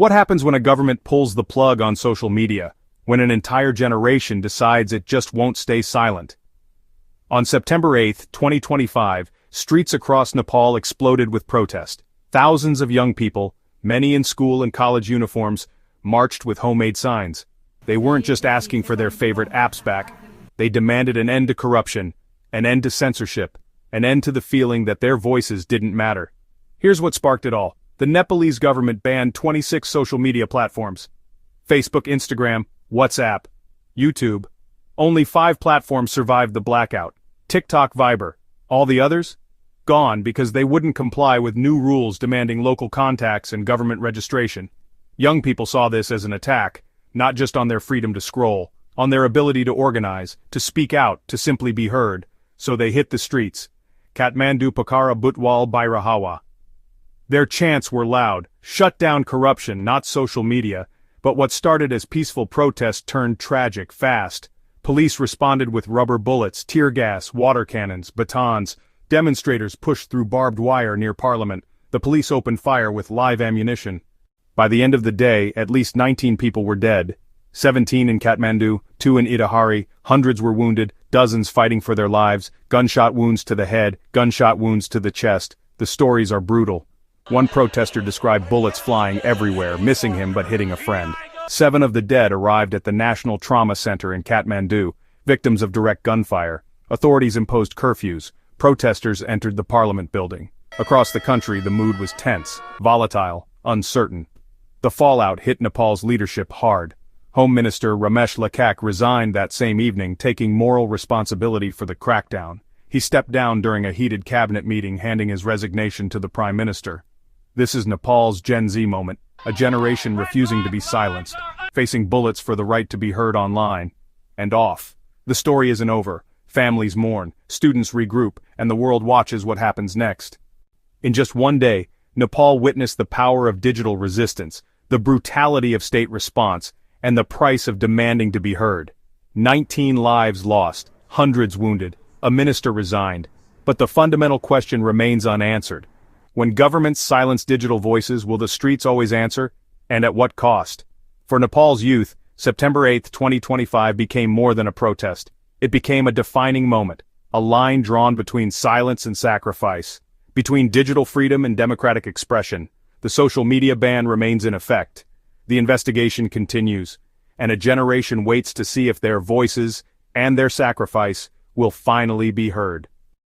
What happens when a government pulls the plug on social media, when an entire generation decides it just won't stay silent? On September 8, 2025, streets across Nepal exploded with protest. Thousands of young people, many in school and college uniforms, marched with homemade signs. They weren't just asking for their favorite apps back. They demanded an end to corruption, an end to censorship, an end to the feeling that their voices didn't matter. Here's what sparked it all. The Nepalese government banned 26 social media platforms. Facebook, Instagram, WhatsApp, YouTube. Only 5 platforms survived the blackout. TikTok, Viber. All the others? Gone because they wouldn't comply with new rules demanding local contacts and government registration. Young people saw this as an attack, not just on their freedom to scroll, on their ability to organize, to speak out, to simply be heard. So they hit the streets. Kathmandu Pokhara Butwal Bairahawa. Their chants were loud, shut down corruption, not social media, but what started as peaceful protest turned tragic fast. Police responded with rubber bullets, tear gas, water cannons, batons. Demonstrators pushed through barbed wire near Parliament. The police opened fire with live ammunition. By the end of the day, at least 19 people were dead. 17 in Kathmandu, 2 in Itahari, hundreds were wounded, dozens fighting for their lives, gunshot wounds to the head, gunshot wounds to the chest. The stories are brutal. One protester described bullets flying everywhere, missing him but hitting a friend. 7 of the dead arrived at the National Trauma Center in Kathmandu, victims of direct gunfire. Authorities imposed curfews. Protesters entered the Parliament building. Across the country, the mood was tense, volatile, uncertain. The fallout hit Nepal's leadership hard. Home Minister Ramesh Lakak resigned that same evening, taking moral responsibility for the crackdown. He stepped down during a heated cabinet meeting, handing his resignation to the Prime Minister. This is Nepal's Gen Z moment, a generation refusing to be silenced, facing bullets for the right to be heard online. And off. The story isn't over. Families mourn, students regroup, and the world watches what happens next. In just one day, Nepal witnessed the power of digital resistance, the brutality of state response, and the price of demanding to be heard. 19 lives lost, hundreds wounded, a minister resigned. But the fundamental question remains unanswered. When governments silence digital voices, will the streets always answer? And at what cost? For Nepal's youth, September 8, 2025 became more than a protest. It became a defining moment, a line drawn between silence and sacrifice, between digital freedom and democratic expression. The social media ban remains in effect. The investigation continues, and a generation waits to see if their voices and their sacrifice will finally be heard.